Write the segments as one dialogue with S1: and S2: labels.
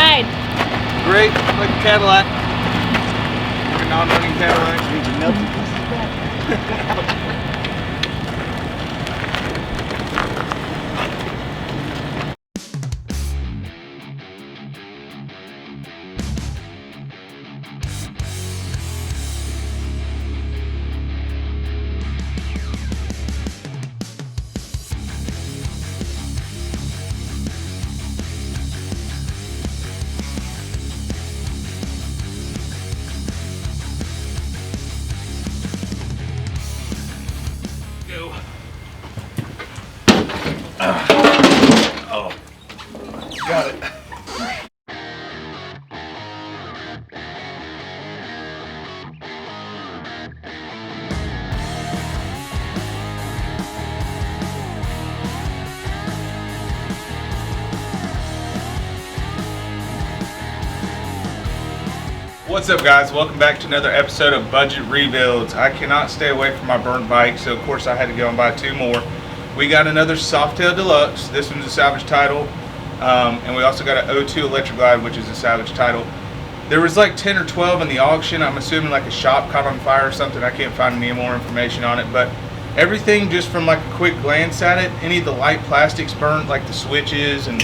S1: ride?
S2: Great, like a Cadillac. Like a non-running Cadillac. Oh, got it. What's up, guys? Welcome back to another episode of Budget Rebuilds. I cannot stay away from my burnt bike, so of course I had to go and buy two more. We got another Softail Deluxe. This one's a salvage title. And we also got an O2 Electric Glide, which is a salvage title. There was like 10 or 12 in the auction. I'm assuming like a shop caught on fire or something. I can't find any more information on it, but everything just from like a quick glance at it, any of the light plastics burnt, like the switches and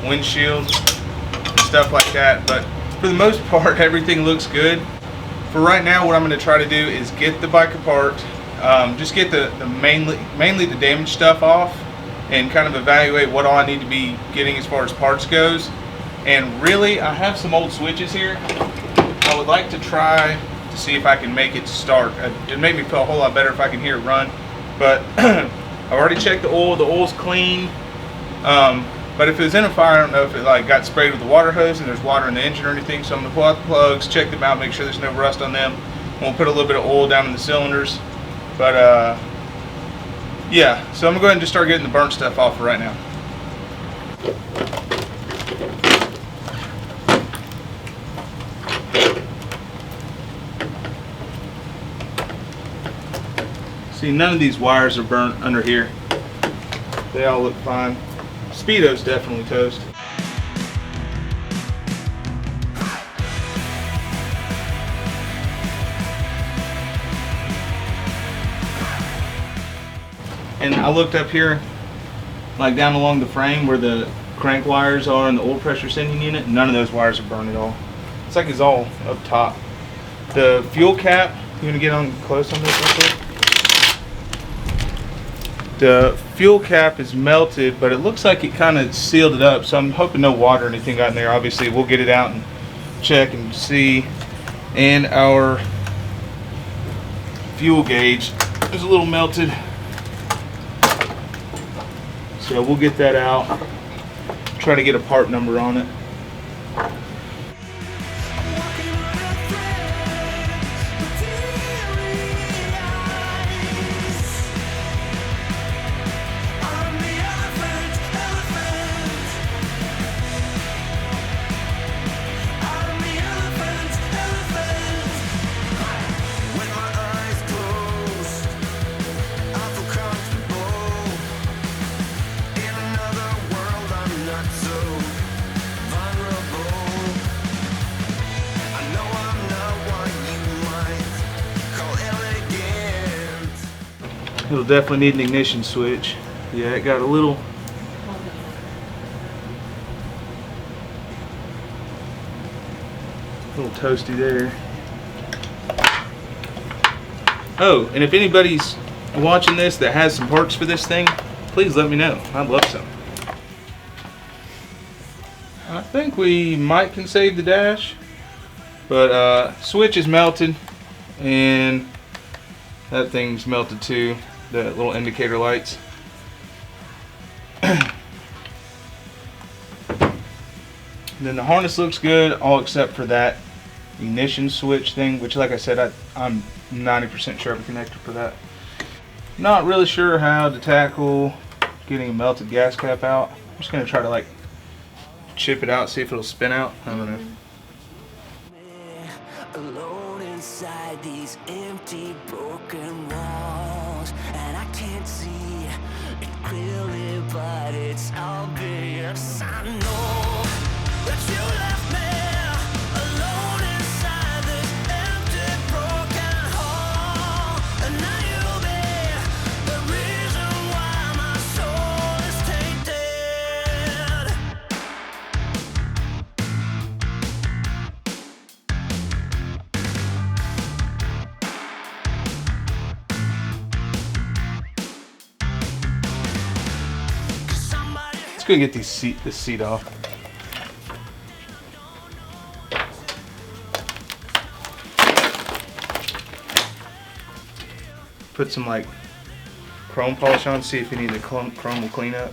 S2: windshield and stuff like that. But for the most part, everything looks good. For right now, what I'm going to try to do is get the bike apart, just get the mainly the damaged stuff off, and kind of evaluate what all I need to be getting as far as parts goes. And really, I have some old switches here. I would like to try to see if I can make it start. It made me feel a whole lot better if I can hear it run. But I've already checked the oil. The oil's clean. But if it was in a fire, I don't know if it like got sprayed with the water hose and there's water in the engine or anything. So I'm gonna pull out the plugs, check them out, make sure there's no rust on them. We'll put a little bit of oil down in the cylinders. But yeah, so I'm gonna go ahead and just start getting the burnt stuff off for right now. See, none of these wires are burnt under here. They all look fine. Speedo's definitely toast. And I looked up here, like down along the frame where the crank wires are in the oil pressure sending unit. None of those wires are burned at all. It's like it's all up top. The fuel cap, you gonna get on close on this real quick? The fuel cap is melted, but it looks like it kind of sealed it up, so I'm hoping no water or anything got in there. Obviously, we'll get it out and check and see. And our fuel gauge is a little melted, so we'll get that out, try to get a part number on it. It'll definitely need an ignition switch. Yeah, it got a little toasty there. Oh, and if anybody's watching this that has some parts for this thing, please let me know. I'd love some. I think we might can save the dash, but switch is melted and that thing's melted too. The little indicator lights. Then the harness looks good, all except for that ignition switch thing, which, like I said, I'm 90% sure of a connector for that. Not really sure how to tackle getting a melted gas cap out. I'm just gonna try to like chip it out, see if it'll spin out. I don't know. Alone inside these empty, broken walls, and I can't see it clearly, but it's obvious. I know Let's go get this seat off. Put some like chrome polish on, see if any of the chrome will clean up.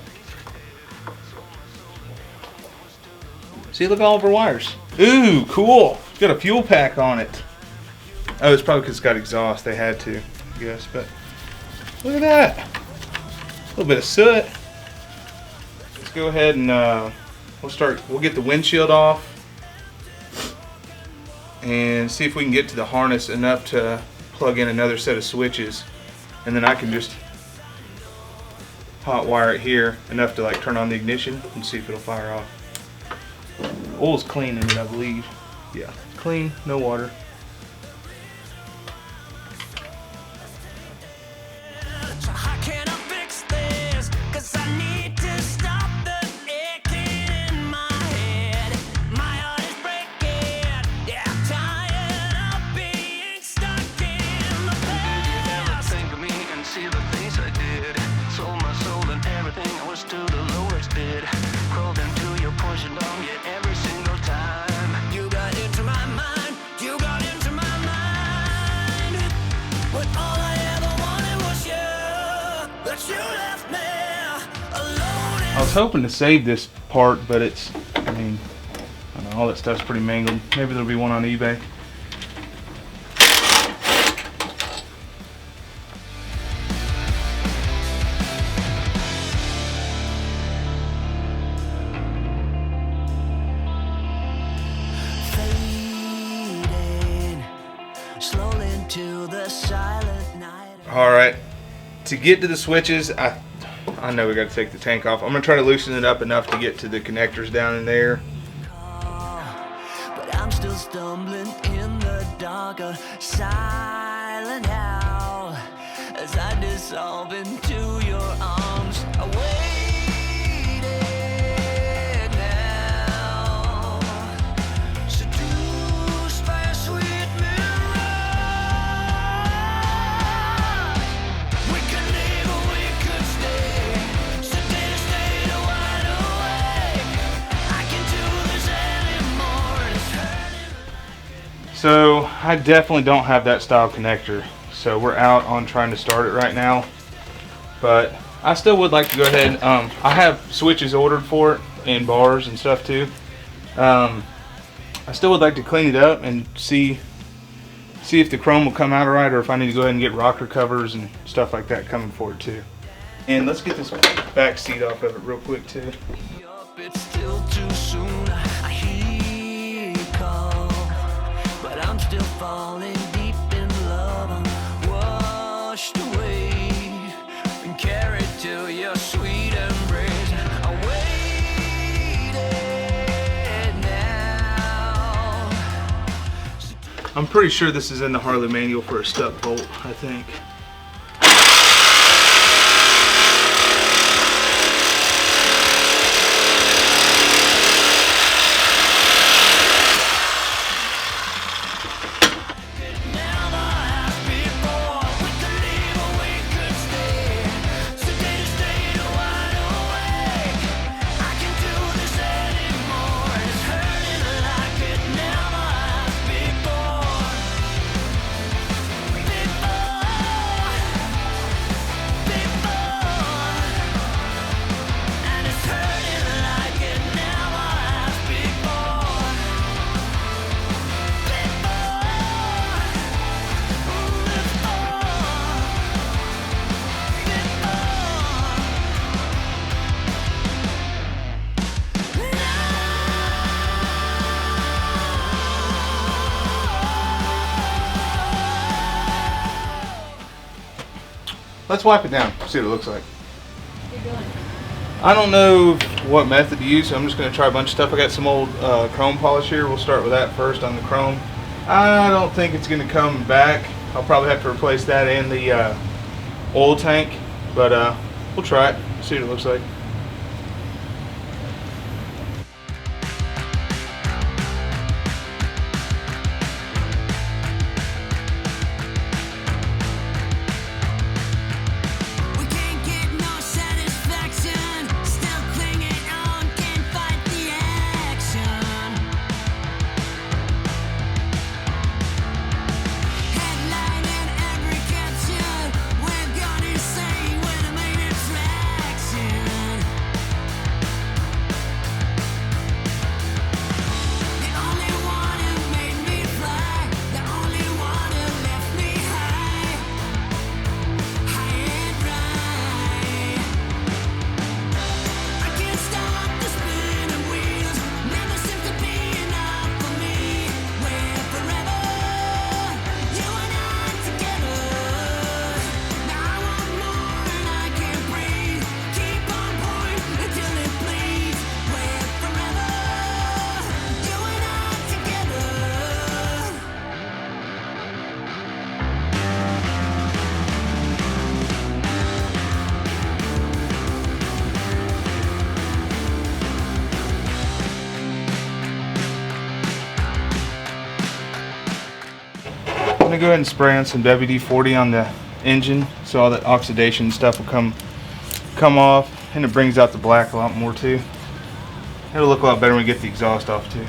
S2: See, look at all of our wires. Ooh, cool. It's got a fuel pack on it. Oh, it's probably because it's got exhaust. They had to, I guess. But look at that. A little bit of soot. Let's go ahead and we'll get the windshield off and see if we can get to the harness enough to plug in another set of switches, and then I can just hot wire it here enough to like turn on the ignition and see if it'll fire off. Oil's clean in it, I believe. Yeah, clean, no water. I was hoping to save this part, but it's, I mean, I don't know, all that stuff's pretty mangled. Maybe there'll be one on eBay. All right, to get to the switches, I know we got to take the tank off. I'm gonna try to loosen it up enough to get to the connectors down in there. But I'm still stumbling in the dark, a silent howl as I dissolve into your arms. I waited now, seduced by a sweet mirror. We could leave or we could stay. So I definitely don't have that style connector, so we're out on trying to start it right now. But I still would like to go ahead. I have switches ordered for it and bars and stuff too. I still would like to clean it up and see if the chrome will come out alright, or if I need to go ahead and get rocker covers and stuff like that coming for it too. And let's get this back seat off of it real quick too. It's still too soon. I hear you call, but I'm still falling deep in love. I'm washed away and carried to your sweet embrace. I waited now. I'm pretty sure this is in the Harley manual for a stuck bolt, I think. Let's wipe it down, see what it looks like.
S1: What are you doing?
S2: I don't know what method to use, so I'm just going to try a bunch of stuff. I got some old chrome polish here. We'll start with that first on the chrome. I don't think it's going to come back. I'll probably have to replace that and the oil tank, but we'll try it, see what it looks like. I'm going to go ahead and spray on some WD-40 on the engine so all that oxidation stuff will come off, and it brings out the black a lot more too. It'll look a lot better when we get the exhaust off too.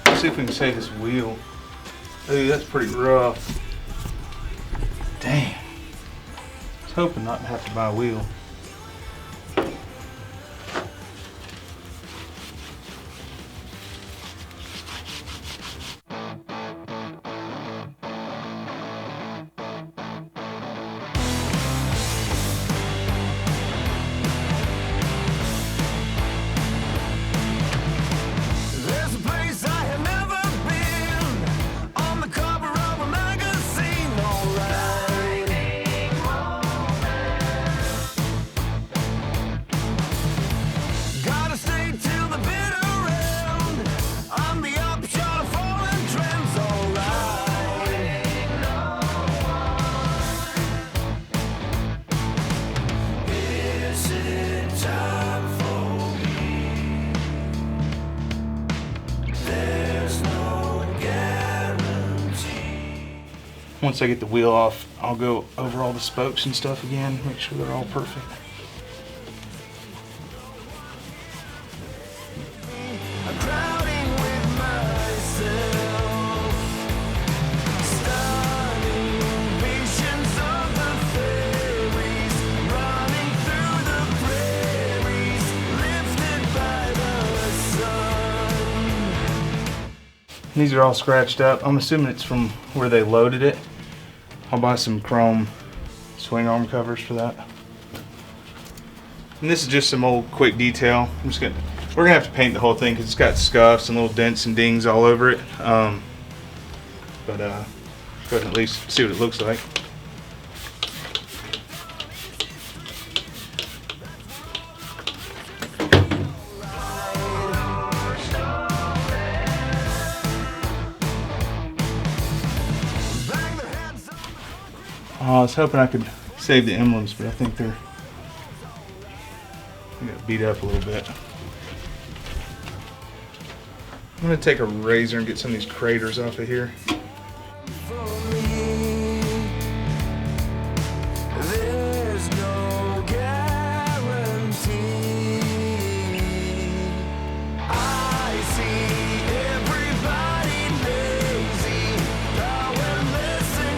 S2: Let's see if we can save this wheel. Ooh, that's pretty rough. Dang. I was hoping not to have to buy a wheel. Once I get the wheel off, I'll go over all the spokes and stuff again, make sure they're all perfect. These are all scratched up. I'm assuming it's from where they loaded it. I'll buy some chrome swing arm covers for that. And this is just some old quick detail. We're gonna have to paint the whole thing because it's got scuffs and little dents and dings all over it. Go ahead and at least see what it looks like. I was hoping I could save the emblems, but I think they got beat up a little bit. I'm going to take a razor and get some of these craters off of here.
S1: See everybody lazy, now we're missing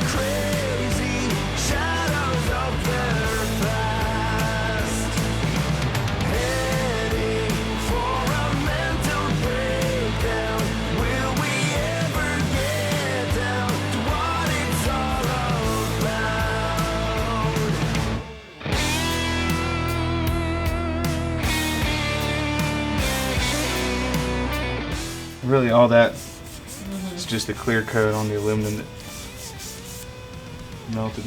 S2: really all that is just a clear coat on the aluminum that melted.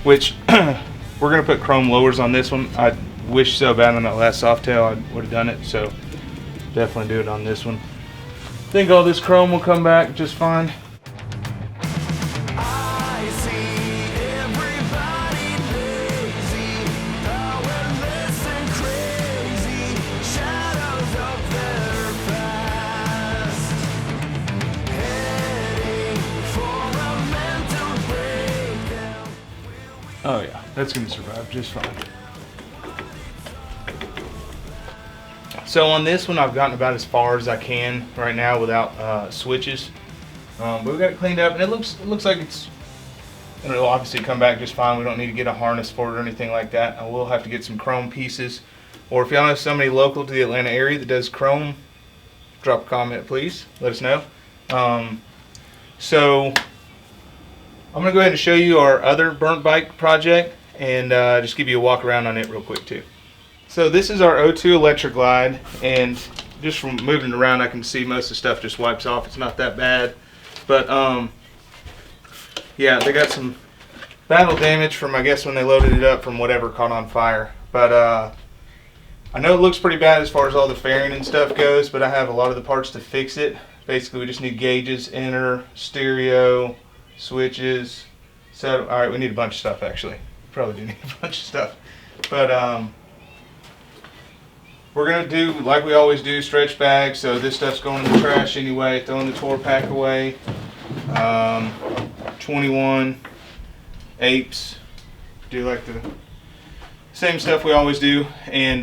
S2: Which we're gonna put chrome lowers on this one. I wish so bad on that last Softail I would have done it, so definitely do it on this one. I think all this chrome will come back just fine. Oh yeah, that's gonna survive just fine. So on this one, I've gotten about as far as I can right now without switches. But we got it cleaned up, and it looks like it'll obviously come back just fine. We don't need to get a harness for it or anything like that. I will have to get some chrome pieces, or if y'all know somebody local to the Atlanta area that does chrome, drop a comment please. Let us know. So I'm going to go ahead and show you our other burnt bike project and just give you a walk around on it real quick too. So this is our O2 Electric Glide, and just from moving it around I can see most of the stuff just wipes off. It's not that bad, but yeah, they got some battle damage from, I guess, when they loaded it up from whatever caught on fire. But I know it looks pretty bad as far as all the fairing and stuff goes, but I have a lot of the parts to fix it. Basically we just need gauges, inner, stereo, switches. So alright, we need a bunch of stuff actually. Probably do need a bunch of stuff. But we're gonna do like we always do, stretch bags. So this stuff's going in the trash anyway, throwing the tour pack away. 21 apes, do like the same stuff we always do, and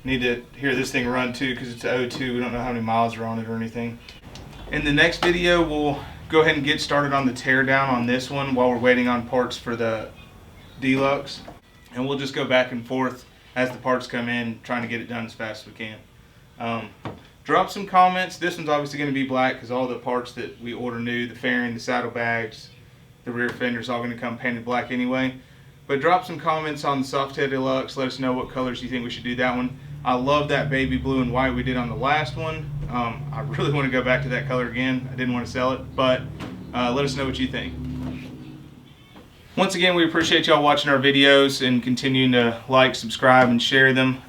S2: need to hear this thing run too because it's O2. We don't know how many miles are on it or anything. In the next video we'll go ahead and get started on the tear down on this one while we're waiting on parts for the Deluxe, and we'll just go back and forth as the parts come in, trying to get it done as fast as we can. Drop some comments. This one's obviously going to be black because all the parts that we order new, the fairing, the saddlebags, the rear fender's all going to come painted black anyway. But drop some comments on the Softail Deluxe. Let us know what colors you think we should do that one. I love that baby blue and white we did on the last one. I really want to go back to that color again. I didn't want to sell it, but let us know what you think. Once again, we appreciate y'all watching our videos and continuing to like, subscribe, and share them.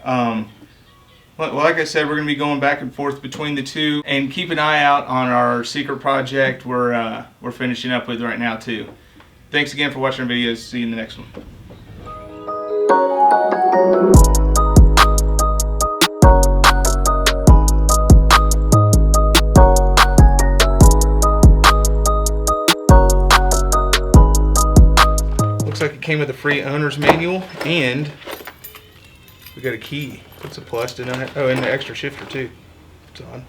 S2: Like I said, we're going to be going back and forth between the two, and keep an eye out on our secret project we're finishing up with right now too. Thanks again for watching our videos. See you in the next one. Looks like it came with a free owner's manual, and we got a key. What's a plus to know? Oh, and the extra shifter too. It's on.